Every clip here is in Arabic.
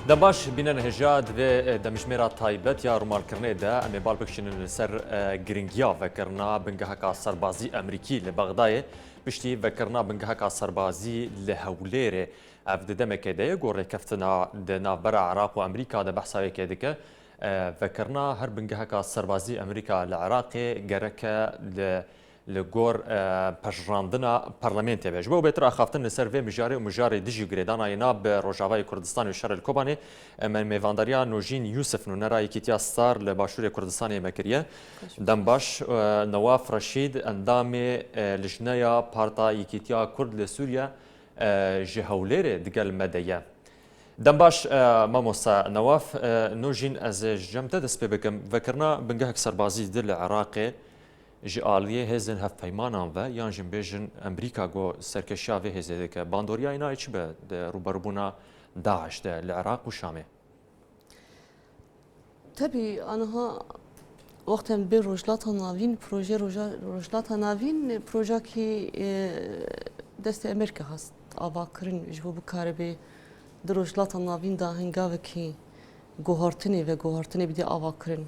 دباش بینن هجاد و دمشمیرا تایبت یا رومال کرنه ده امی بال بکشن سر گرینگیا وکرنا بنگه سربازی امریکی لبغدای بشتی وکرنا بنگه سربازی لهولیره افد دمک ده گوره کفتنا دنا برا عراق و امریکا ده بحثای که که وکرنا هر بنگه سربازی امریکا لعراق گرک لگور پژراندنا پارلمانتی بیش بو بهتر خافتن لسر و مجاری دیجی گریدانا اینا به روجاوای کردستان و شهر الکوبانی من میوانداریا نوجین یوسف نونرای کیتیا ستار لباشور کردستان مکریه دنباش نواف رشید اندام لجنایا پارتا یکیتیا کرد لسوریا جهولیر دگل مدیه دنباش ماموسا نواف نوجین از جمته دست بکم وکرنا بنگه سربازی دل عراقی جاليه هزن هف پیمانان و یان جن بیجن امریکا گو سرکشیا و هزده که باندوریا اینا ایچ به روبروبونا داعش ده العراق و شامه تبي أنا وقت بروجلات نافين بروجي روجلات نافين بروجا كي دست أمريكا هست آواكرين جبو بكاربي دروجلات نافين دا هنگاوه كي گوهرتني و گوهرتني بدي آواكرين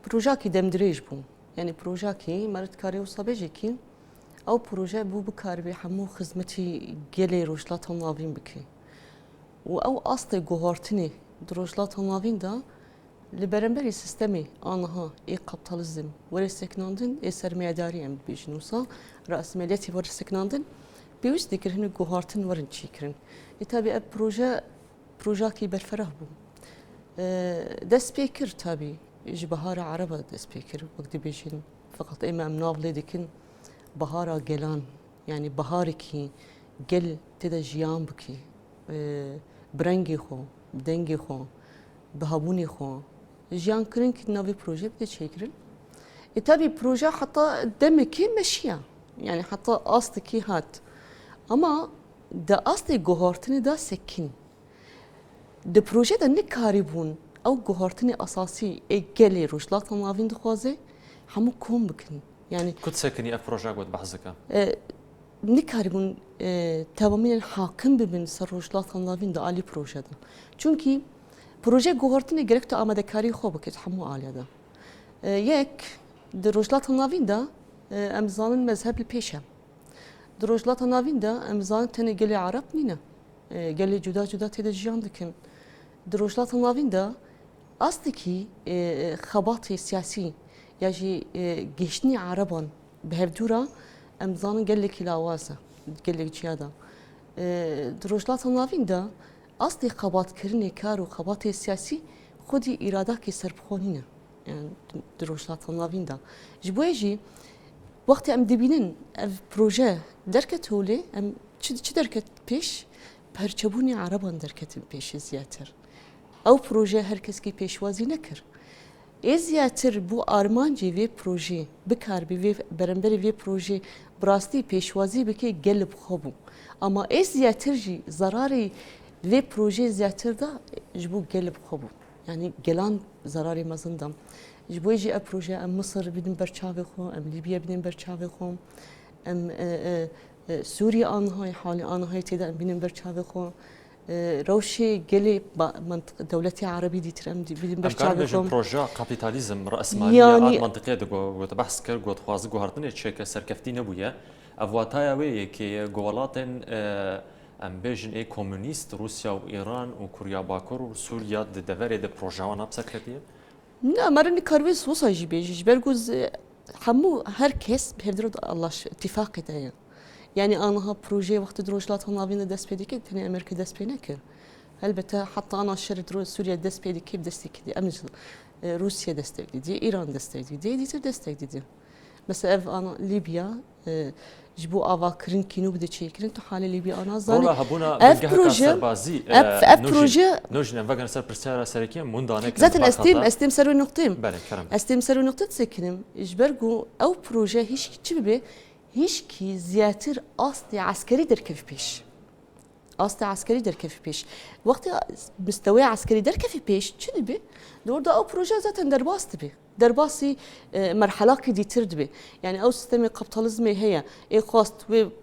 بروجا كي دمدريج بو يعني بروجا كي مرت كاري وصابيجي كي أو بروجا بو بكاربي حمو خدمتي جلي روجلات نافين بكي و أصلي جوهرتني دروجلات نافين دا لبرنبري سيستمي آنها إي كابيتاليزم ورسكناندن إي سرمایه‌داری ام بيجنوسا رأسماليتي ورسكناندن بيوش ديكرهن جوهرتن ورن تشيكرن يتابع بروجا كي بالفرح بو ده سبيكر تابي يجي بهارة عربة ده سبيكر وقت بيجين فقط إما مناضلي ديكن بهارة جلان يعني بهاركي جل تدا جيان بكي برنگی خو بدنگی خو بهابونی خو جیان کرن که نوی پروژه بده چیکرن اتابی پروژه حتی دمکی مشیا يعني حتى أصل كي هات أما دا أصل جوهرتني دا سكين دا بروجي دا نكاريبون أو جوهرتني أساسي إجلي روشلات نافين دخوازي همو كوم بكن يعني كنت ساكني أبروجا قد بحثك نكاريبون تمامين حاكم ببن سر روشلات نافين دا عالي بروجي دا چونكي بروجي جوهرتني جركتو آمده كاري خوب بكت همو عالي دا يك دا روشلات نافين دا أمزان مذهب البيشة دروجلات نافين دا أمزان تاني قلي عرب نينا قلي جدا جدا تيدا جيان دكن دروجلات نافين دا أصدقي خباطي سياسي يجي جيشني عربان بهبدورا أمزان قلي كلاواسة قلي جيادا دروجلات نافين دا أصدي خباط كرني كارو خباطي سياسي خودي إراداكي سربخونينا يعني دروجلات نافين دا جبويجي وقتی ام دبینن پروژه درکت هولی ام چه درکت پیش پرچبونی عربان درکت پیش زیاتر او پروژه هر کس کی پیشوازی نکر ای زیاتر بو آرمانجی وی پروژه بکار بی برنبری وی پروژه براستی پیشوازی بکی گلب خوبو اما ای زیاتر جی ضراری وی پروژه زیاتر دا جبو گلب خوبو يعني جلان زراري مزندم جبويجي أبروجة أم مصر بدن برشاوي خو أم ليبيا بدن برشاوي خو أم سوريا أنهاي حالي أنهاي تدا أم بدن برشاوي خو روشي جلي منطقة دولتي عربي دي ترم دي بدن برشاوي خو بروجا كابيتاليزم رأسمالية يعني منطقة دو تبحث كر جو تخواز جو هرتني تشيك سركفتي نبويا أفواتايا وي كي جوالاتن ام بیشن ای کمونیست روسیا و ایران و کوریا باکور و سوریا ددوری د پروژه‌وان بسکتیه؟ نه مرنی کارویز وصاجی بیش برگوز همو هر کس بهدرد الله اتفاق ده يعني أنا ها بروجي وقت دروجلات هنابين دست بيدي كده تاني أمريكا دست بينا كده البته حتى أنا شرط سوريا دست بيدي كيف دست كده أمز روسيا دست دي إيران دست دي دست دي بس أنا ليبيا جبو آواكرين كينو بدي شيء تو حال ليبيا أنا زاني أف بروجي نوجنا فاجن سر برسالة سريكية من دانك ذات استيم سروي نقطتين بله كلام استيم سروي نقطة سكنم إجبرجو أو بروجي هيش كتشبه هيش كي زياتر أصلي عسكري در كيف بيش أصلي عسكري در كيف بيش وقت مستوى عسكري در كيف بيش شنو بي دور ده أو بروجي ذات درباس تبي درباسي مرحلة كدي تردبي يعني أو سيستم الكابيتاليزم هي إيه خاص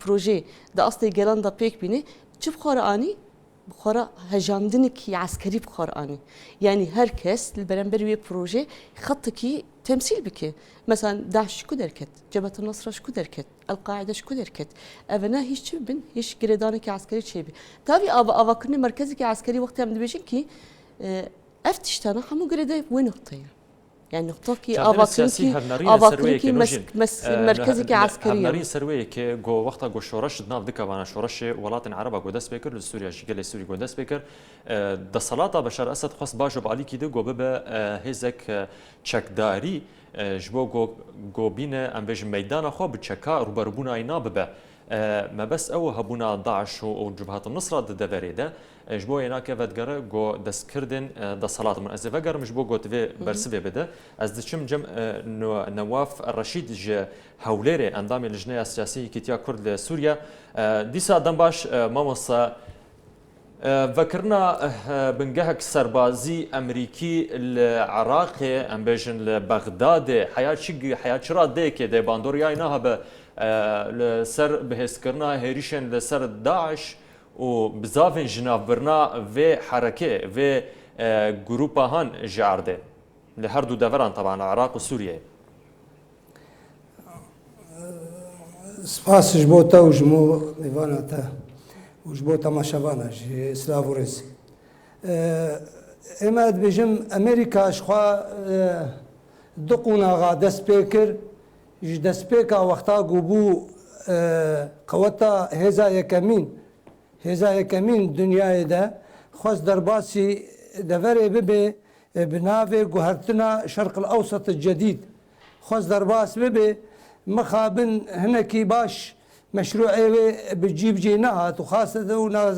بروجي ده أصلي جلان ده بيك بيني شوف خارقاني بخارا هجاندنكي عسكري بخارا أني يعني هركس البرنبر وي بروجي خطكي تمثيل بك مثلا داعش شكو دركت جبهة النصر شكو دركت القاعدة شكو دركت أبنا هيش بن هيش جريدانك عسكري شيبي تابي أبا كني مركزك عسكري وقتها من بيجين كي افتشتنا حمو جريدة وين نقطة يعني نقطة أباكنكي مركزك عسكري نارين سروي كي جو وقتها جو شورش ناف دكا وانا شورش ولاتن عربا جو داس بيكر لسوريا جيل سوري جو داس بيكر د صلاة بشار اسد خاص باجو علي كي جو ببا هزك تشكداري جبو جو بينا ام بيج ميدان خو بتشكا روبربونا اينا ببا ما بس او هبونا داعش وجبهات النصرة ضد فريدة جبو هناك فدقر جو دسكردن د صلاة من از فقر مش بو جو تفي برسبي بدا از دشم جم نواف الرشيد ج هوليري اندام اللجنة السياسية كيتيا كرد لسوريا ديسا دنباش ماموسا فكرنا بنجهك سربازي امريكي العراقي ام بيجن لبغداد حياه شرا ديك دي باندوريا نهب لسر بهسكرنا هيريشن لسر داعش وبزافن جناف برنا في حركه في جروبا هان جارده لهردو دفران طبعا العراق وسوريا سپاس جبوتا و جمو میواناتا و جبوتا ماشابانا جی سلاورس اما بجم امریکا شخوا دقونا غا دست پیکر جی دست پیکا وقتا گوبو قوتا هزا یکمین دنیای ده خواست درباسی دفره ببه بناوه گوهرتنا شرق الاوسط الجديد خواست درباس ببه مخابن هنكي باش مشروعي بتجيب جينات وخاصة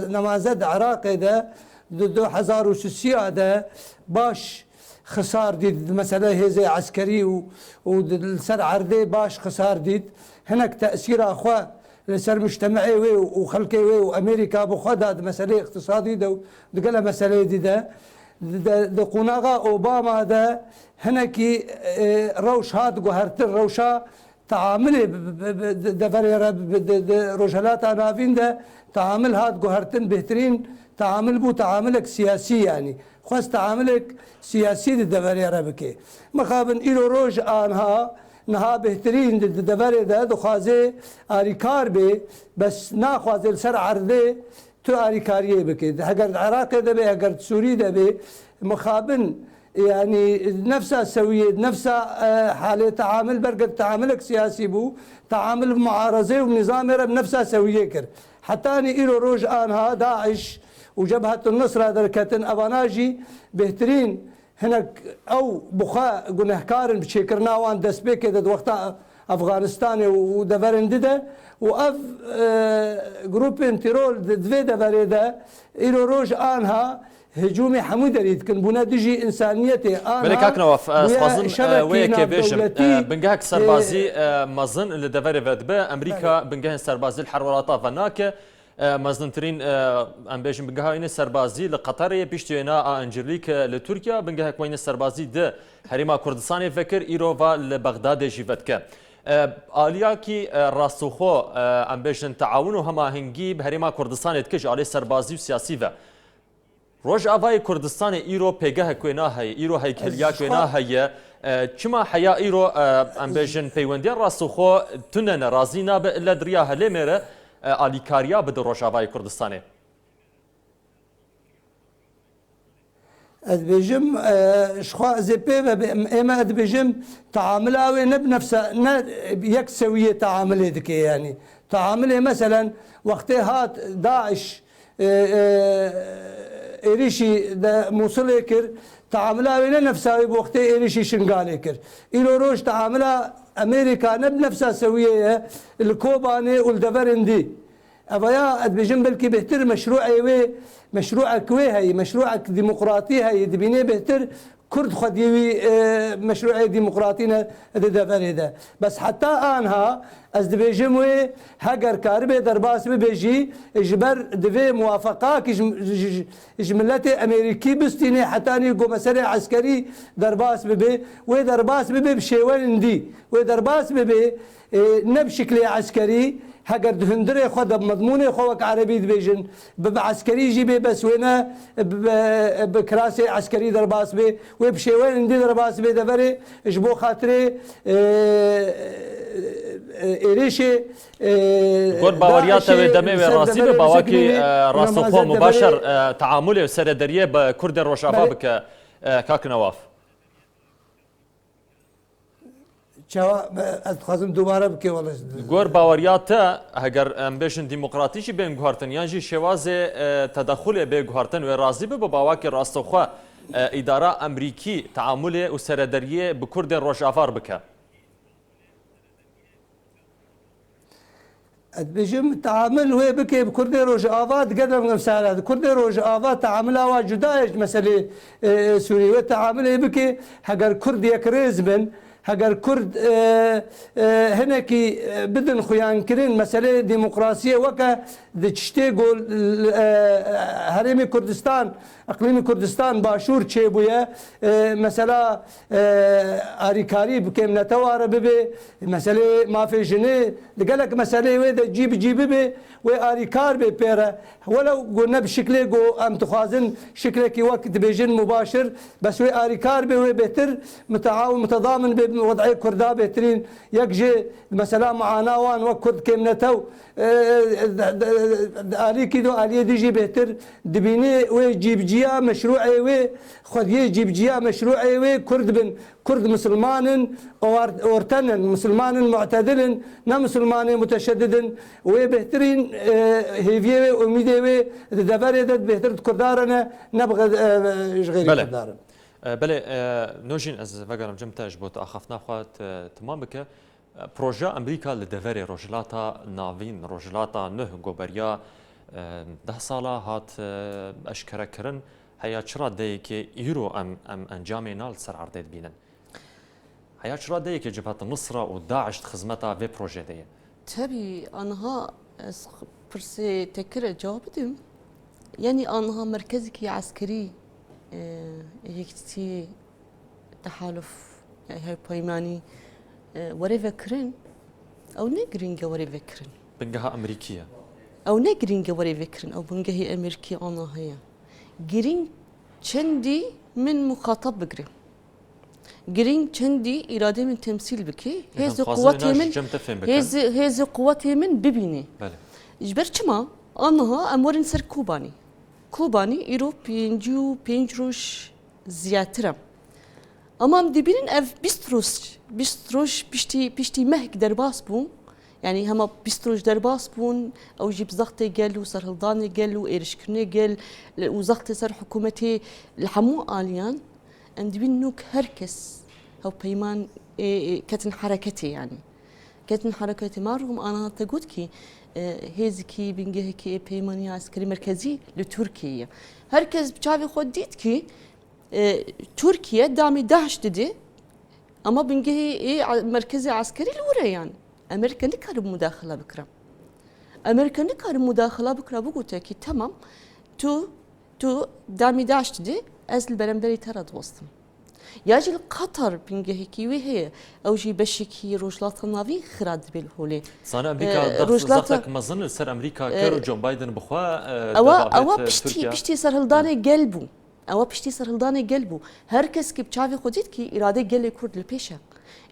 نمازد عراقي ده 2006 ده باش خسار ديد مسألة هزي عسكري والسر عردي باش خسار ديد هناك تأثير أخوة لسر مجتمعي وخلقي وأمريكا بخداد مسألة اقتصادي ده دقلا مسألة دي ده قناغا أوباما ده هناكي روش هاد قهرتر روشا تعامل دفريرة رجالات نافين ده تعامل هاد قهرتن بهترين تعامل بو تعاملك سياسي يعني خاص تعاملك سياسي دفريرة بكي مخابن إلو روج آنها نها بهترين دفريرة ده دخوازي آريكار بي بس ناخوازي السر عرضي تو آريكاريه بكي هقرد عراقي ده بي هقرد سوري ده بي مخابن يعني نفسها سوية نفسها حالة تعامل برقد تعاملك سياسي بو تعامل معارضة ونظام بنفسها سوية كر حتى أني إلو روج آنها داعش وجبهة النصرة دركتن أباناجي بهترين هناك أو بخاء قنهكارن بشكرنا وان دسبيك دد وقتا أفغانستان ودفرن ده وأف جروب تيرول دوي دفري ده إلو روج آنها هجومي حمود ريد كن بنا دجي انسانيتي انا بلك اكنواف سبازن ويك بيجم بنجهك سربازي مازن اللي دفر بدبا امريكا بنجه سربازي الحرورات فناك مازنترين ام بيجم بنجه سربازي لقطر بيشتينا انجليك لتركيا بنجه كوين سربازي ده حريما كردستان فكر ايروفا لبغداد جيفتك آلیاکی راسوخو ام بيجن تعاون هما هنگی حريما كردستان تكج عليه سربازي وسياسي و روج آوای کردستان ایرو پیگاه کوینا هی ایرو هی کلیا کوینا هی چما حیا ایرو ام بيجن پیوندی راسخو تنن رازینا به الا دریا هلی مره آلیکاریا بد روج آوای کردستانه ادبيجم شخوا زبي اما ادبيجم تعامله ونب نفسه يكسويه تعامله دكي يعني تعامله مثلا وقت هات داعش إيريشي ده موصل كر تعاملها وين نفسها بوقت إيريشي شنقال كر إلو روج تعاملها أمريكا نفسها سوية الكوباني والدفرندي أبايا أدبيجن بلكي بهتر مشروعك هي مشروعك ديمقراطي هي دبيني بهتر كرد خديوي مشروع ديمقراطينا دفرنده بس حتى أنها از دبیجم و هگر کار به درباس ببیجی اجبر دوی موافقه که ملت امریکی بستینه حتی نیگو مسئله عسکری درباس ببی و درباس ببی بشیوان دی و درباس ببی نه بشکل عسکری هگر دهندره خود مضمون خوک عربی دبیجن بعسکری جی بی بس وینا بکراس عسکری درباس بی و بشیوان دی درباس بی دفره اجبو خاطره ایریش گور باوریات دمه و راستی به باواکی راستخو مباشر تعامل سردریه با کرد روشافا بک کاک نواف از خازم دوباره بکی والله گور باوریات اگر امبیشن دموکراتیشی بین گوهرتن یانجی شواز تدخل به گوهرتن و راضی به باواکی راستخو اداره امریکی تعامل و سردریه به کرد روشافا بک بيجم تعامل هو بكي بكردي روج آفات قدر مسألة كردي روج آفات تعاملها واجدايش مسألة سوري وتعامله بكي هجر كردي يكرز من هجر كرد هناكي بدن خيان كرين مسألة ديمقراطية وكا دشتي قول هرمي كردستان اقليمي كردستان باشور تشيبويا مسألة اريكاري بكم نتوار ببي مسألة ما في جنيه لقالك مسألة ويدا جيب بي واريكار بي بيرا ولو قلنا بشكل جو ام تخازن شكلك وقت بيجن مباشر بس وي اريكار بي بهتر متعاون متضامن بوضعي كردا بهترين يكجي مسألة معاناة وان وكرد كم نتو آلی کی دو آلی دیجی بهتر دبینه و جیبجیا مشروعی و خودی جیبجیا مشروعی و کرد مسلمانن اورتنن مسلمانن معتدلن نه مسلمان متشددن و بهترین هیویه و امیده و دبره داد بهتر کردارنه نبغى غير کردارن. بله نوجین از وگرم جمتاج بود آخفنا خواهد تمام بکه پروژه امریکا لدوری روجلاتا ناوین روجلاتا نه گوبریا 10 ساله هات اشکره کرن هیا چرا دی که ایرو ام انجام نال سر عرض بینن هیا چرا دی که جبهه النصره و داعش خدمتها به پروژه دی tabii anha pırsı tekrar cevap edeyim. Yani anha merkezki askeri yekti تحالف هاي بايماني وري فكرن او نجرينجا وري فكرن بنجها امريكيه او نجرينجا وري فكرن او بنجها امريكي انا هي جرين چندي من مخاطب بقري جرين چندي اراده من تمثيل بكي هذه قوتي من هذه قوتي من ببيني بله اجبر چما انها امورن سر كوباني ايرو بينجروش زياترم امام دبيرين اف بيستروش بيشتي مهك درباس بون يعني هما بيستروش درباس بون او جيب زغتي قال وسرهلداني قال وإيرشكرني قال وزغتي سر حكومتي الحمو آليان اندبين نوك هركس او بيمان كتن حركتي يعني كتن حركتي مارهم انا تقول كي هيزكي بنجهكي بيماني عسكري مركزي لتركيا هركز بشافي خود ديت كي تركيا دعم داعش ددي اما بنجهي مركزي عسكري لورا يعني امريكا نكارب مداخله بكره امريكا نكارب مداخله بكره بقولت كي تمام تو دعم داعش ددي از البرمبري ترى وسطم ياجي قطر بنجهي كي وهي او جي بشكي روجلات النافي خراد بالهولي صار امريكا ضغطك ما ظن سر امريكا كيرو جون بايدن بخوا او بشتي سر هلداني قلبو او پشتی سر هلدان قلبو هر کس که بچاوی خودید که اراده گل کرد لپیشه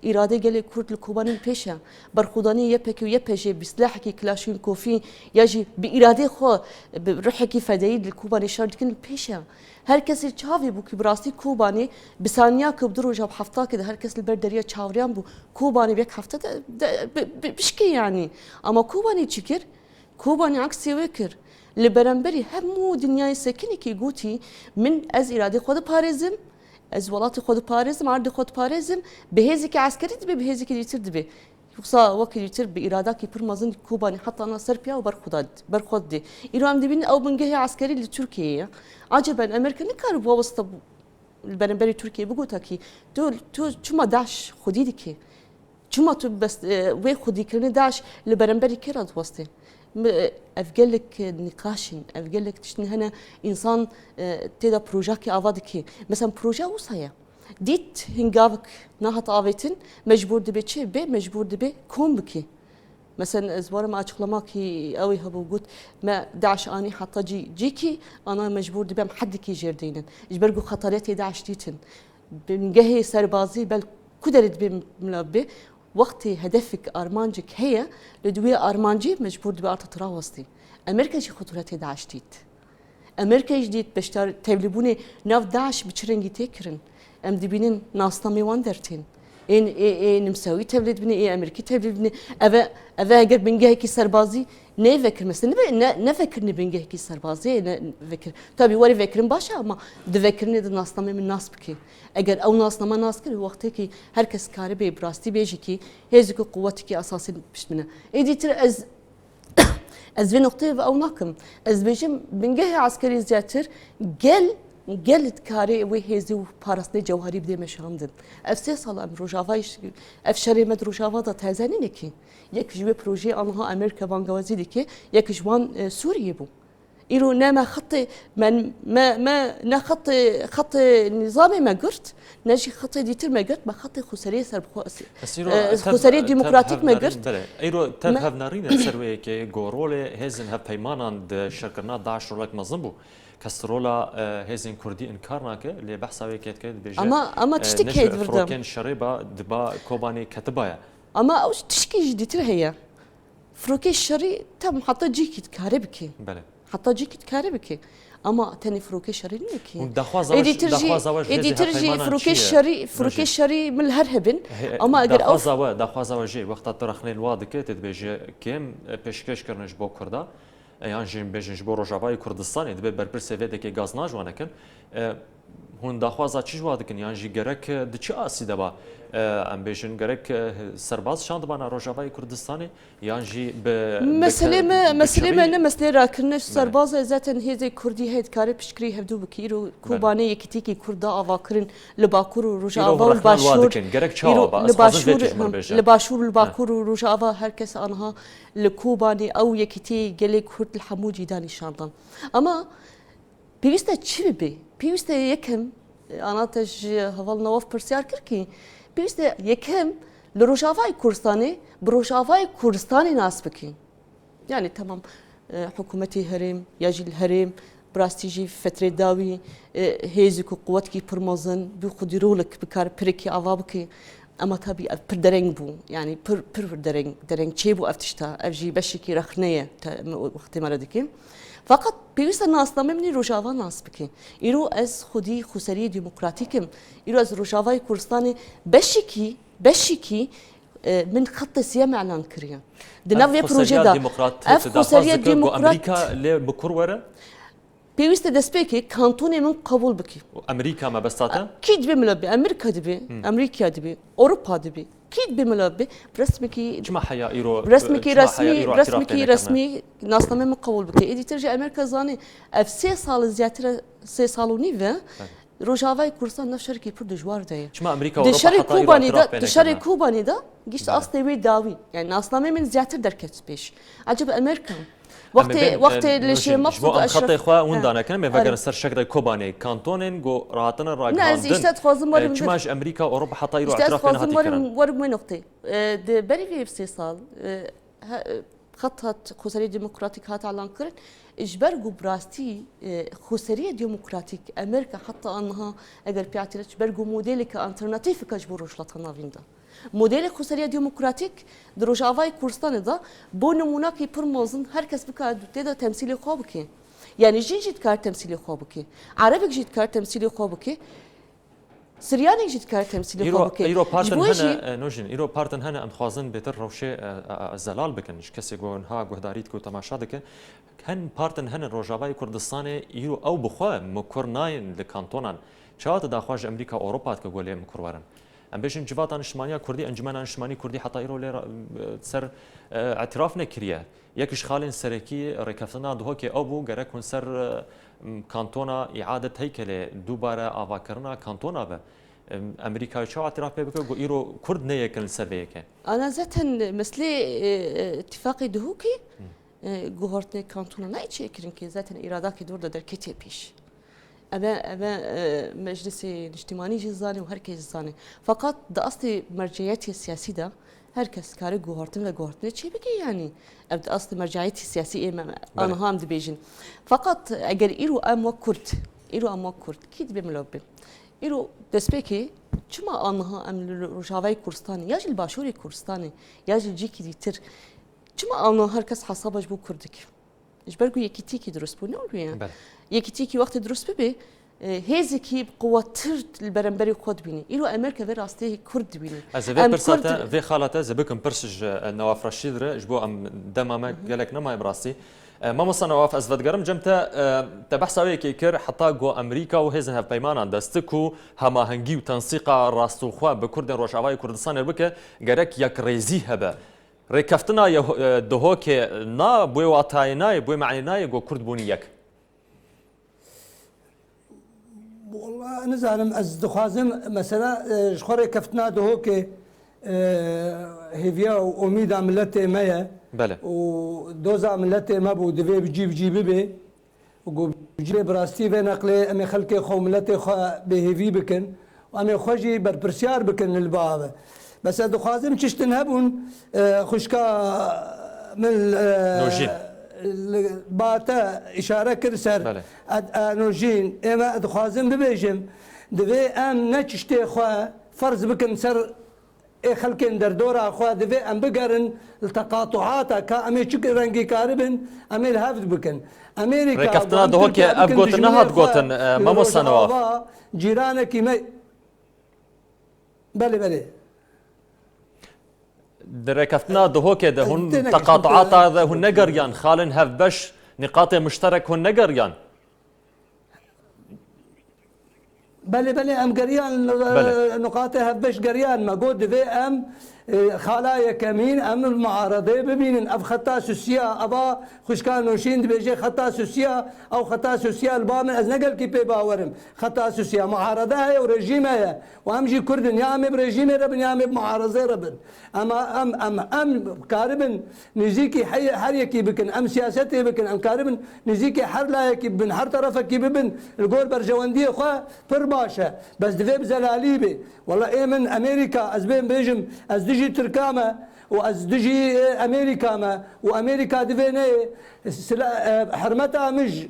اراده گل کرد لکوبانی لپیشه برخودانی یپکی و یپجه بسلاح کی کلاشین کوفی یاجی به اراده خو بروح کی فدایی لکوبانی شرط کن لپیشه هر کسی چاوی بو که براستی کوبانی بسانیا که بدرو جاب هفته که هر کس البردریه چاوریان بو کوبانی بیک هفته بشکی يعني اما کوبانی چیکر کوبانی عکسی وکر لبرنبري همو دنياي ساكني كي قوتي من از إرادة خود باريزم از ولاتي خود باريزم عرض خود باريزم بهزك عسكري دبي بهزك يصير دبي يقصى وقت يصير بإرادة كي برمازن كوباني حتى أنا سربيا وبرخد دي إيران دبين أو بنجهي عسكري لتركيا عجبا أمريكا نكارب ووسط البرنبري تركيا بقولتها كي تو شو ما داش خديدك چما تو بس وی خودی کردن داعش لبرنبری کرد واسطه افجلك نقاشين افجلك تشتني هنا انسان تدا بروجاكي افادكي مثلا بروجا وصايا ديت هنجافك نهت افيتن مجبور دبي تشي بي مجبور دبي كوم بكي مثلا ازوار ما اشخلماكي قوي هبو قلت ما داعش اني حتى جيكي انا مجبور دبي محدكي جردينا اجبرقو خطريتي داعش ديتن بنجهي سربازي بل كدرت بملبي وقتی هدفك ارمانجك هي لدوی ارمانجی مجبور دبی ارت تراوستي امریکا چی خطورت داعش دید امریکا جدید بشتر تبلیبون ناف داعش بچرنگی تکرن ام دبینن ناستامی وان درتین این مساوی تبلید بنی این امریکی تبلید بنی اوه اگر بنگه کی سربازی نه فکر مثلا نه فکر نبنگه کی سربازی نه فکر تابی وری فکرن باشه اما دفکرنی د ناستامی من ناس بکی اگر او ناسنامه ناس کردی وقتی که هر کس کاری به براستی بیشی کی هزیک قوتی کی اساسی بشمنه ایدیتر از في نقطة أو ناكم از بيجم بنجه عسكري زياتر قلت كاري وهيزي وبارسني جوهري بدي مشاندن افسي صلا روجافايش افشري مد روجافا دا تازانينكي يك جوي بروجي انها امريكا بانغوازي ديكي يك جوان سوريا بو إيرو نما خطي من ما خط نظامي ما قرت نجي خطي ديتر ما قرت ما خطي خسرية خسرية ديمقراطيك ما قرت إيرو تذهب نارين سروي كي جورولي هزن هبيمان عند شركنا داعش ولك مظنبو كسترولا هزن كردي إنكارناك اللي بحثوا كيت بيجي أما تشتكي هيد فردم فروكين شريبة دبا كوباني كتبايا أما أوش تشكي جديتر هي فروكي الشري تم حتى جيكي تكاربكي بله حتى جيكي تكاربكي اما تاني فروكي شري نيكي ايدي ترجي فروكي الشري من الهرهبن اما اگر او دخوازا جي وقت ترخني الوادك تدبيجي كيم بيشكش كرنج بو كردا يعني جيم بيجنج بو روجافاي كردستان دبي بربر سيفيدك غازناج وانكن هون دخوازا چی وادکن يعني جي گرك دچ اسی دبا ام بيجن گرك سرباز شاند بنا روجافاي كردستاني يعني جي مسلمه راكن سرباز ذاتن هي كردي هيد كاري بشكري هبدو بكيرو كوباني يكتيكي كردا افاكرن لباكور روجافا والباشور لباشور الباكور روجافا هركس انها لكوباني او يكتي قالي كرد الحموجي داني شاندان اما بيستا تشبي بيستا يكم انا تج هفال نواف برسيار كركي بيستا يكم لروجافاي كردستاني بروجافاي كردستاني ناس بكي يعني تمام حكومتي هرم يجي الهرم براستيجي فترة داوي هيزك وقوتكي برمازن بيقدرولك بكار بريكي عوابكي اما تابي بردرنج بو يعني درنج تشيبو افتشتا افجي بشكي رخنيه وقت مردكي فقط بيوستا ناس مني روجافا ناس بكي إيرو از خودي خسرية ديمقراطيكم إيرو از روجافاي كردستاني بشكي من خط سيام اعلان كريا دنافي بروجي دا اف خسرية ديمقراط امريكا اللي بكور ورا بيوستا دسبيكي كانتوني من قبول بكي امريكا ما بستاتا كيد بملبي امريكا دبي اوروبا دبي كيد بملبي برسمكي جمع حيا ايرو رسمي ناس من قبول بكي ايدي ترجع امريكا زاني اف 3 سال زياتر 3 سال ونيفا روجافاي كردستان نفس شركه بر دجوار داي جمع امريكا واوروبا دشري كوباني دا جيش اصلي وي داوي يعني ناس من زياتر دركت بيش عجب امريكا وقت لشي مفروض اشرف خطي اخوا وندانا كان مفكر سر شكل كوباني كانتونين جو راتنا راغ ناس اشتات خوازم ورم جماش امريكا واوروبا حتى يروح اعتراف بينها تكرن ورم نقطه بري في استيصال خطها خسرية ديمقراطيك هات اعلان كرن اجبرقو براستي خسرية ديمقراطيك امريكا حتى انها اگر بيعترض اجبرقو موديلك الترناتيف كجبرو شلطنا فيندا موديل خسرية ديمقراطيك دروجافاي كردستان دا بو نموناكي برموزن هركس بكار تدا تمثيلي خوبكي يعني جيت كار تمثيلي خوبكي عربك جيت كار تمثيلي خوبكي سرياني جيت كار تمثيلي خوبكي ايرو بارتن هنا نوجين ايرو بارتن هنا ام خوازن بيتر روشي زلال بكنش كسي گون ها گهداريت کو تماشا دك هن بارتن هنا روجافاي كردستان ايرو او بخوا مكورناين لكانتونان شاوت دا خواج امريكا اوروبا كگولي مكورورن ام بيشن جوات انشمانيا كردي انجمان انشماني كردي حتى ايرو لير سر اعتراف نكريا يكش خالن سركي ركفتنا دهوكي ابو غركون سر كانتونا اعاده هيكله دوباره افاكرنا كانتونا به امریکا چه اعتراف بك جو ايرو كرد نيكن سربيك انا ذاتا مثل اتفاقي دهوكي جوهرتني كانتونا نايتشي كرنكي ذاتا اراداكي دور در كتي بيش ابا مجلس الاجتماعي جزاني وهركي جزاني فقط ده اصلي مرجعيتي السياسيه ده هركس كاري جوهرتن وجوهرتن شي بقي يعني ابدا اصلي مرجعيتي السياسيه انا هام دبيجن فقط اگر ايرو ام وكرت ايرو ام وكرت كيد بملوبي ايرو دسبيكي چما انها ام روجاوي كردستاني يا جل باشوري كردستاني يا جل جيكي ديتر چما انها هركس حسابش بو كردك اجبركو يكيتيكي درست بو نقول يعني يكيتيكي وقت درست ببي هزكي بقوتر البرنبري خود بيني إلو أمريكا في راسته كرد بيني أزفي برساتا في خالته زبكم برسج نواف رشيد جبو أم دمامك قالك نما براسي ما مصنع نواف أزفت قرم جمتا تبحث كي كر حتى جو أمريكا وهزن هف بيمان دستكو هما هنجي وتنسيق راستوخوا بكرد روشاواي كردستان بك قالك يك ريزي هبا ركفتنا دهوك نا بوي واتاينا بوي معنينا جو كرد بونيك والله أنا زعلم از دخوازم مثلا شخوري كفتنا دهوكي هيفيا وأميد عملتي مايا بله ودوز عملتي ما بو دفي بجي بي وقو بجي براستي في نقلي أمي خلقي خو ملتي خو بهيفي بكن وأمي خوجي بربرسيار بكن الباب بس دخوازم تشتنهبون خشكا من نوجين باتا إشارة كرسر نوجين إما دخوازم ببيجم دفي أم نتشتي خوا فرز بكن سر خلقين در دورا خوا دفي أم بقرن التقاطعات كأمي شك رنجي كاربن أمي الهافد بكن أمريكا ركفتنا دهوك أبقوتن نهاد قوتن ما مصنوا جيرانك ما بله دركفتنا دهوك ده هن تقاطعات هذا هن نجريان خالن هف بش نقاط مشترك هن نجريان بله ام قريان نقاطها بش قريان ما قود في ام خلايا كمين ام المعارضه ببين اف خطا سوسيا ابا خشكان نوشين بيجي خطا سوسيا او خطا سوسيا البامن از نقل كي بي باورم خطا سوسيا معارضه هي ورجيم هي وامجي كردن يا ام برجيم ربن يا ام معارضه ربن اما ام كاربن نزيكي حريكي بكن ام سياستي بكن ام كاربن نزيكي حر لايكي بن حر طرفك ببن الجول برجواندي خو باشا بس دفيب زلاليبي والله ايه من امريكا از بين بيجم از دجي تركاما واز دجي امريكا ما وامريكا دفيني حرمتها مش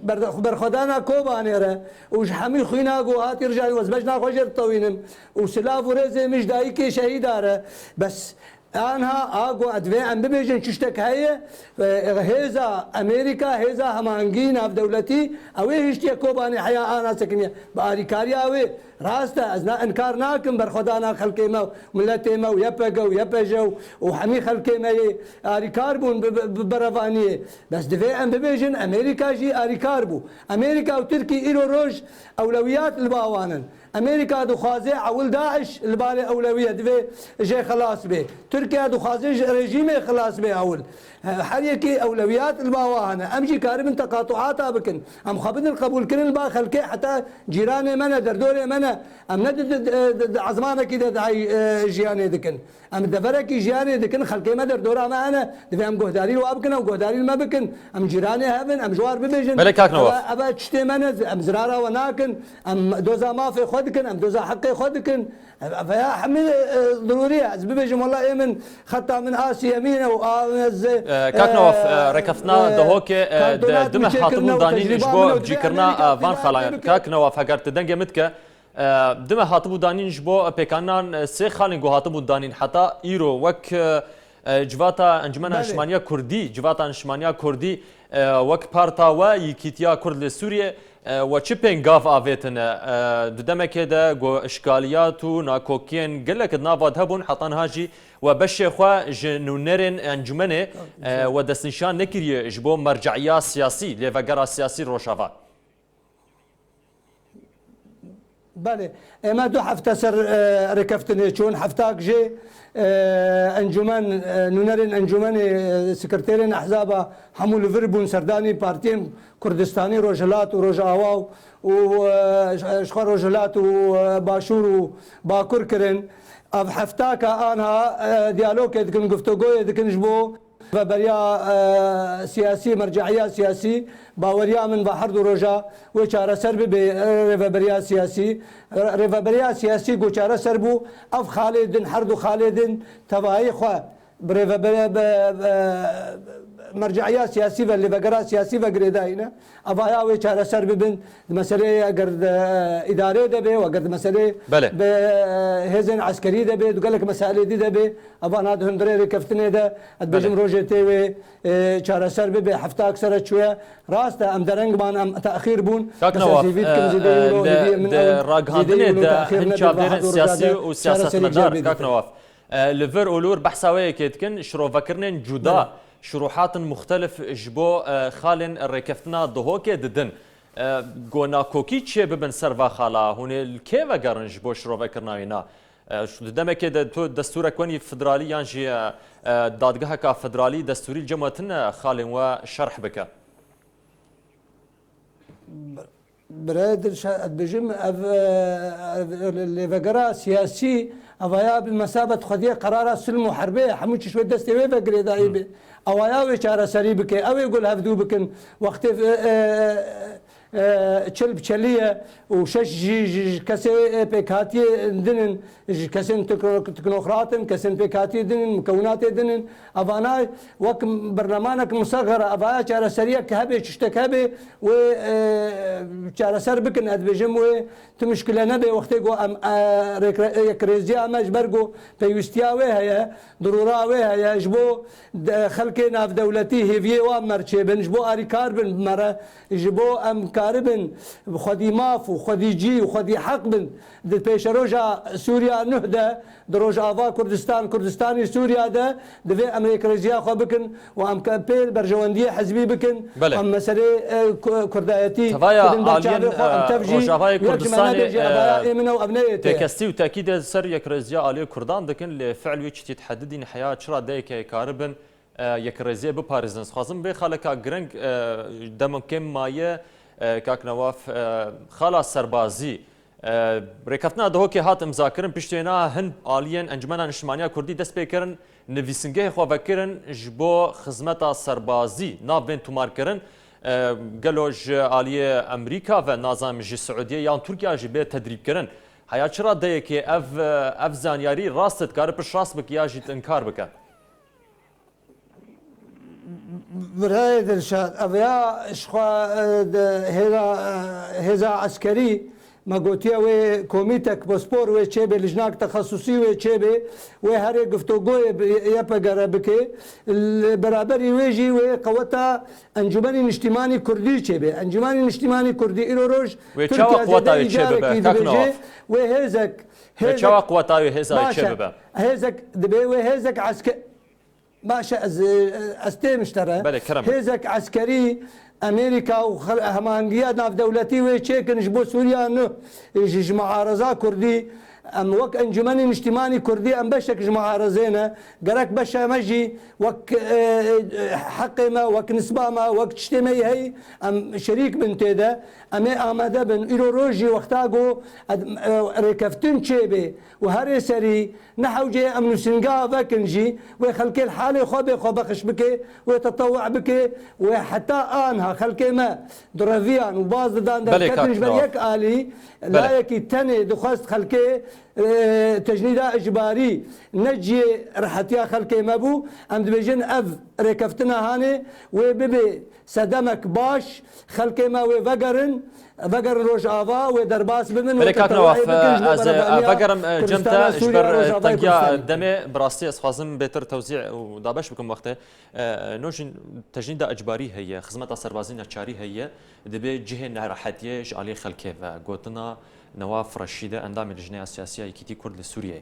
برخدانا كوبا نيرا وش حمي خوينا هات يرجع وزبجنا خوجر طوينم وسلاف ورزي مش دايكي شهيداره بس انها اقو ادوي ام بيجن شتك هي هيزا امريكا هيزا همانجينا في دولتي او هيشتي كوباني حياه انا سكنيه باريكاريا اوي راستا ازنا انكار ناكم برخدانا خلقي ما ملتي ما ويبقوا ويبجوا وحمي خلقي ما اريكاربون برافانيه بس دفي ام بيجن امريكا جي اريكاربو امريكا وتركي ايرو روج اولويات الباوانن امريكا دخوازي عول داعش البالي اولويه دفي جاي خلاص به تركيا دخوازي رجيمي خلاص به اول حريكي اولويات الباوانا امجي كاربن تقاطعاتها بكن ام خبن القبول كن البا خلكي حتى جيراني منا دردوري منا ام ند عزمانه كده داي جياني دكن ام دفركي جياني دكن خلكي ما دردورا ما انا دفي ام جهداري وابكن وجهداري ما بكن ام جيراني هبن ام جوار ببيجن ملك نواف ابا تشتي منا ام زراره وناكن ام دوزا ما في خدكن ام دوزا حقي خدكن فيا حمل ضروريه ببيجن والله ايه من خطا من اسيا يمينه كاكنوف ركفتنا دهوك دم حاطبون دانين جبو جيكرنا فان خلايا كاكنوف هاجر تدنج متك دم حاطبون دانين جبو بيكانان سي خالين جو حاطبون دانين حتى ايرو وك جواتا انجمن انشمانيا كردي جواتا انشمانيا كردي وك بارتا و يكيتيا كرد لسوريا وچپن گاف آویتن ددم كده جو اشكاليات و ناكوكين قلك نافاد هبون حطان هاجي وبش خوا جنونرن انجمنه ودستنشان نكري جبو مرجعيه سياسي لفقرا سياسي روشافا بله اما دو هفته سر رکفتنه چون هفته جه انجمن نونرین انجمن سکرترین احزاب همو لور بون سردانی پارتیم کردستانی روجلات و روجاوا و اشخار روجلات و باشور و باکور کرن اف هفته که آنها دیالوگ دکن گفتگوی دکن جبو و بریا سیاسی مرجعیه سیاسی باوریا من به هر دو روزا و چاره سر به بریا سیاسی بریا سیاسی گو چاره سر بو اف خالدن هر دو خالدن تبعی خو مرجعیه سیاسی و لبگرا سیاسی و گریداینا افایا و چاره سر ببن مسئله اگر اداره ده به و اگر مسئله به هزن عسکری ده به قال لك مسائل دي ده به افانا هندره كفتنه ده بجم روجتي و چاره سر به هفته اکثر شويه راست ام درنگ مان ام تاخير بون راگهاندنه ده هنچاودرن سیاسی و سیاستمدار كاك نواف لفر اولور بحثاويه كيتكن شرو فكرنين جدا شروحات مختلف جبو خالن الركفتنا دهوكي ددن قونا كوكي تشي ببن سرفا خالا هون الكيفا قرن جبو شرو فكرناوينا دمك تو دستورك وني فدرالي يانجي دادگاه كا فدرالي دستوري الجماعتنا خالن وشرح بك برادر بجم اللي فقرا سياسي أوايا بالمسابة خدية قرارات سلم وحربية حموش شوي دستوي فقري دايبه أوايا وشارة سري بك أو يقول هفدو بكن وقت چل بچلیه و شش کسی پیکاتی دنن کسی تکنوکراتن کسی پیکاتی دنن مکونات دنن افانای وقت برنامجك مصغر افایا چاره سریه که هبه چشتک هبه و چاره سر بکن ادبجم و تو مشکل نبه وقتی گو یک امج برگو پیوستیا و هیا ضرورا و هیا جبو خلق ناف دولتی هیوی و مرچه بن جبو آریکار بن مره جبو ام كاربن خدي ماف وخدي جي وخدي حق بن پیش روجا سوريا نهده دروجا افا كردستاني سوريا ده دفي امريكا رجيا خو بكن وام كابيل برجوانديه حزبي بكن ام مساله كردايتي روجافاي كردستاني منو ابنيه تكستي وتاكيد سر يكرزيا علي كردان دكن لفعل ويش تتحددين حياه شرا دايك كاربن يكرزيا بباريزنس خازم بي خالكا جرنج دمكم مايه كاك نواف خلاص سربازي ركفتنا دهوكي هات مذاكرن بشتينا هن عاليا انجمنا نشمانيا كردي دست بكرن نويسنگه خو فكرن جبو خدمتا سربازي ناف بين تومار كرن قالوج عاليه امريكا و نظام جي السعوديه يان تركيا جي بي تدريب كرن حيا چرا ديكي اف زانياري راست كار بش راست بك يا جيت انكار بك برای درشاد اویا اشخوا هذا عسكري ما قوتيا و كوميتك باسبور و تشيبي لجناك تخصصي و تشيبي و هاري قفتوغو يابا قرابكي برابري ويجي و قوتا انجماني نشتماني كردي تشيبي انجماني نشتماني كردي إلو روج ويتشاوا قوتا يتشيبي كاكنوف وهزك ويتشاوا قوتا يتشيبي هزك دبي وهزك عسكري ماشي استيم اشترى هيزك عسكري امريكا وهمانجيات ناف دولتي ويتشيكن جبو سوريا انه يجي معارضه كردي ام وك انجماني نجتماني كردي ام بشك معارضينا قالك بشا مجي وك حقي ما وك نسبه ما وك تشتمي هي ام شريك بنتي ام اماده بن ايرو روجي وقتاغو ركفتن تشيبي وهري سري نحوجي ام نسنقا فاكنجي ويخلكي الحالي خوبي خوبخش بكي ويتطوع بكي وحتى انها خلكي ما درافيان وباز دان كتنج بريك الي لا يكي تاني دخست خلكي تجنيدا اجباري نجي رحتيا خلكي مابو ام دبجن اف ركفتنا هاني وبيبي سدمك باش خلكي ما وفقرن فقر روج افا ودرباس بمن بلكات نواف از فقرم جمتا جبر طنقيا دمي براستي اسخازم بيتر توزيع ودابش بكم وقته نوجن تجنيدا اجباري هي خدمه سربازين تشاري هي دبي جهه راحتيه علي خلكي قوتنا نواف رشيده اندام اللجنه السياسيه يكيتي كرد لسوريا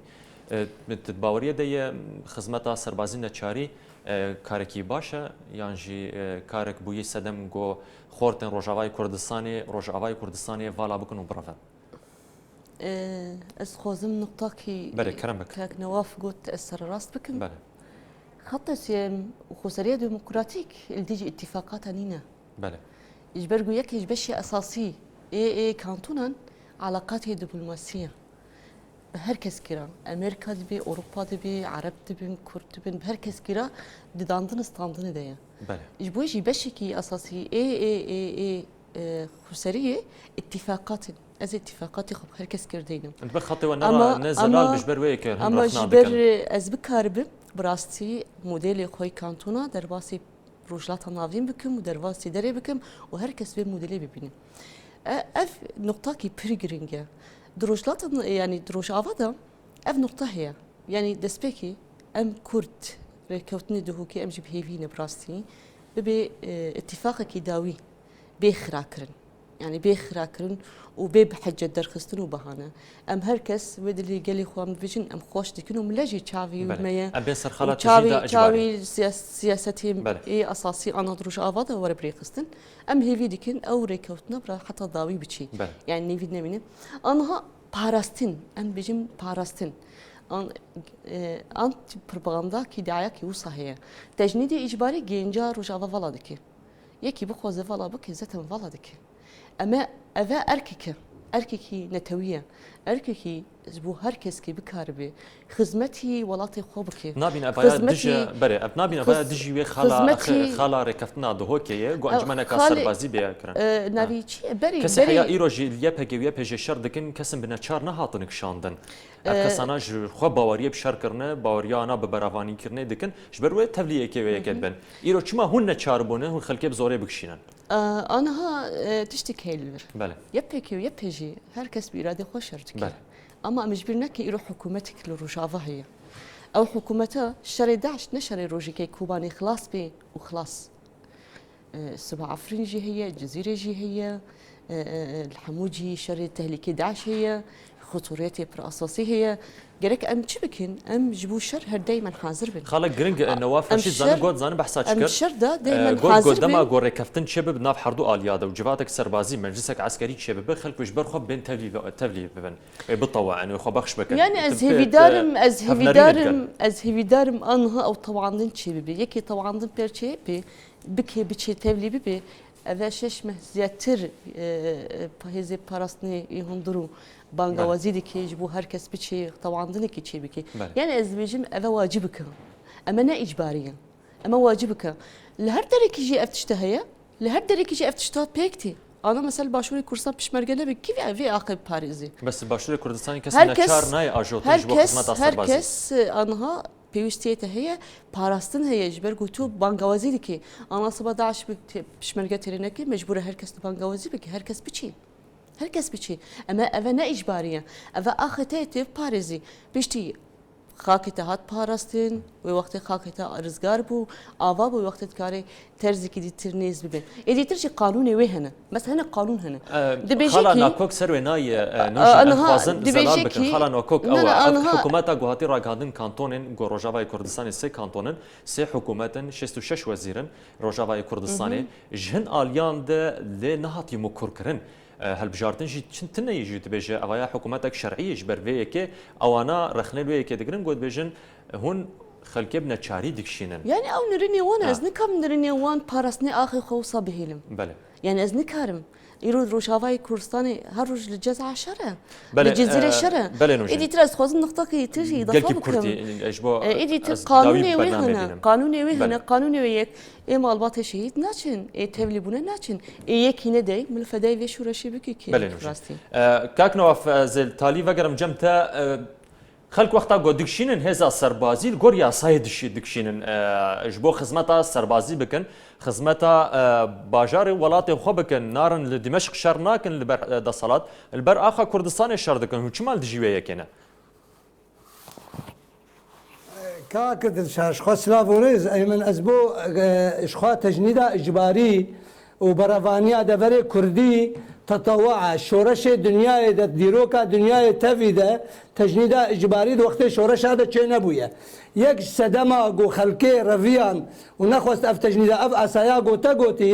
متباوريه دي خدمه سربازين تشاري كاركي باشا يانجي كارك بوي سدم جو خورتن روجاواي كردستاني فالا بكن وبرافا از خوازم نقطه کی بله کرم بک که نواف گفت اثر راست بکن بله خط سيم وخسرية ديمقراطيك اللي تيجي اتفاقات نينا بله يجبر جوياك يجبر شيء أساسي إيه كانتونا علاقات دبلوماسية بهركز كرا أمريكا دبي أوروبا دبي عرب دبي كرد دبي بهركز كرا داندن استاندن ديا بله يجبر يجبر شيء أساسي إيه خسرية اتفاقات از اتفاقاتی خب هرکس کردیم. انت بخاطر و نرا نزلال بجبر وی که اما جبر از بکاربم براستی مدل خوی کانتونا در واسی روجلات ناوین بکم و در واسی دری بکم و هرکس به مدلی ببینیم. اف نقطه کی پرگرینگه. دروجلات يعني دروج آوادا اف نقطه هي يعني دسبكي ام كرد ركوتني دهوكي ام جب هيفين براستی ببي اتفاقي داوي بيخراكرن يعني بيخراكرن وبحجة درخستن وبهانا ام هركس ود اللي قال لي خوام فيجن ام خوش دكنو ملاجي تشافي وميا ام بيصير خالات جديده تشافي سياستهم اي اساسي انا دروش افادا ورا بريخستن ام هيفي دكن او ريكوتنا برا حتى ضاوي بشي يعني نيفيدنا منه انها باراستين ام بيجم باراستين انت بروباغندا كي دعايك وصحيه تجنيدي اجباري جينجا روجافا فالادكي يكي بخوزه فالا بك زتم فالادكي اما اذا ارككي نتويه ارككي زبو هركس كي بكاربي خدمتي ولاتي خوبكي نابين ابايا دجي بري نابين ابايا دجي وي خالا ركفتنا دهوكي جو انجمنا كسر بازي بيكرن نابي تشي بري كسي حيا ايروجي اليابهجي شردكن كسم بنچار نهاتن شاندن كساناج خو باوريه بشاركرنه باوريانا ببراواني كرنه دكن جبروي تبليه كي ويكدبن ايرو چما هن چاربونه هن خلكي بزوري بكشينن انا تشتكي لور بله يبكي ويبهجي هركس بإرادة خوش ارتكي بله اما مجبرناك يروح حكومتك للرجافة هي او حكومتها شري داعش نشري روجي كي كوباني خلاص بي وخلاص سبع عفرنجي هي الجزيرة جي هي الحموجي شري تهليكي داعش هي خطوريتي برأساسي هي جرك ام تشبكن ام جبو شر هر دايما حاضر بن خالق جرينج نواف هشي زان قد زان بحثات شكر ام الشر ده دايما حاضر بن قدما غوري كفتن شباب ناف حردو الياده وجفاتك سربازي مجلسك عسكري شباب خلق وش برخب بين تبلي ببن بالطوع يعني خو بخش بك يعني از هيفي دارم انها او طبعا دن شباب يكي طبعا دن بيرشي بكي بتشي تبلي ببي اذا شش زياتر هزي باراستني يهندرو بانغا وزيدي كي يجبو هركس بشي طبعا دنك شي بكي يعني از بيجم هذا واجبك اما نا اجباريا اما واجبك لهر درك يجي افتشتهيا لهر درك يجي افتشتات بيكتي انا مثلا باشوري كورسان بشمرگله بكيف في عقب باريزي بس باشوري كردستاني كسنا چار ناي اجوت جبو خدمات سربازي هركس انها بيوستيته هي باراستن هي جبر قوتو بانغا كي انا صبا داعش بشمرگه ترينكي مجبوره هركس بانغا بكي هركس بشي هركس بشي اما انا اجباريه اذا اخذتي باريزي بشتي خاكته هات باراستن ووقت خاكته ارزگار بو آوا بو وقت كاري ترزي كي دي ترنيز ببن ادي ترشي قانوني وي هنا بس هنا قانون هنا خلا ناكوك سروي ناي نوجي انخوازن زلال بكن خلا ناكوك او حكومتا غواتي راغادن كانتونين غو روجافاي كردستاني سي كانتونن سي حكومتن 66 وزيرن روجافاي كردستاني جهن اليان ده لنهاتي مكركرن هالبجارتن جي تشنتنا يجي تبيجي اويا حكومتك شرعيه جبر فيكي او انا رخنل ويكي دغرن قد بيجن هون خلكي بنا تشاري دكشينن يعني او نريني وانا از نكم نريني وان باراسني اخي خوصه بهيلم بله يعني از نكارم يرود روشافاي كردستاني هروج للجزء 10 للجزيره 10 ايدي تراس خوز النقطه كي تجي ضفاكم ايدي قانوني وهنا قانوني ويك اي مالبات شهيد ناچن اي تبلي بونه ناچن اي يكينه داي من الفداي وشورشي بكي كي راستي كاكنوف زل تالي وگرم جمتا خلق وقتا گو دکشینن هزا سربازی گور یا ساید دکشینن جبو خدمتا سربازی بکن خدمتا باجار ولات خو بکن نارن لدمشق شر ناکن لبر دصلات البر اخا كردستان شر دکن هو چمال دجویه کنه كاكد الشاش خو سلافونيز اي من ازبو اشخا تجنيدا اجباري وبرافانيا دبري كردي تطوع شورش دنیای ده دیروکا دنیای تفی ده تجنید اجباری ده وقتی شورش هذا چه نبویه یک سدما گو خلقی رویان و نخواست اف تجنید اف اسایا گو تگوتی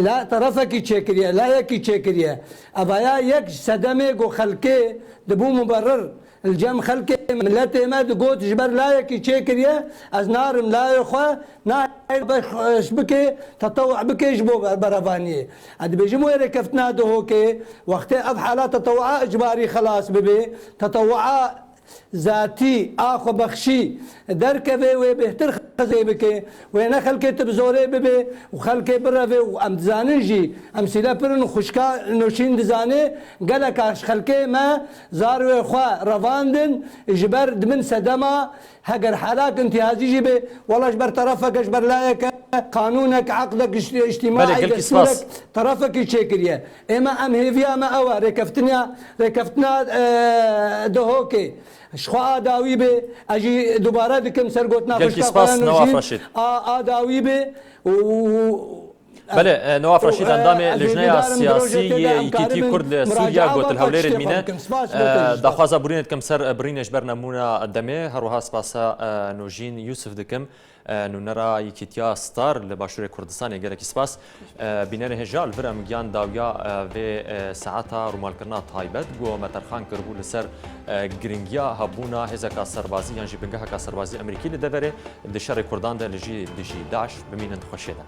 لا طرفکی چکریه لا یکی چکریه ابایا یک سدمه گو خلقی دبو مبرر الجم خلق ملت ما قوت جبر لا يكي تشيكريا از نارم لا يخوا نا بك تطوع بك يجبو برفانيه اد بيجمو ركفتنا هوكي وقت اف حالات تطوع اجباري خلاص ببي تطوع ذاتي اخو بخشي دركبه وبهتر خزي بك وين خلقي تبزوري ببي وخلقي برفي وامزانجي امثله برن خشكا نوشين دزاني قالك اش خلقي ما زارو اخوا رفاندن جبر من سدما هجر حالات انتهازي جبي والله جبر طرفك جبر لايك قانونك عقدك اجتماعي دستورك طرفك يشكريه اما ام هيفيا ما اوا ركفتنا دهوكي شخوا داوي به اجي دوباره دكم سرقتنا خوش داوي به بله نواف رشید اندام لجنه سیاسی یکیتی کرد سوریا قلت الهولير الميناء دخوازا برينت كم سر برينش برنامونا الدمه هروها سباسا نوجين يوسف دكم نونرا یکیتیا ستار لباشور کردستان گرکی سپاس بینر هجال ورم گیان داویا و ساعتا رومال کرنا تایبت گو مترخان کربو لسر گرینگیا هبونا هزکا سربازی یان جی بنگه کا سربازی امریکی لدوره دشار کردان ده لجی داعش بمینن خوشیده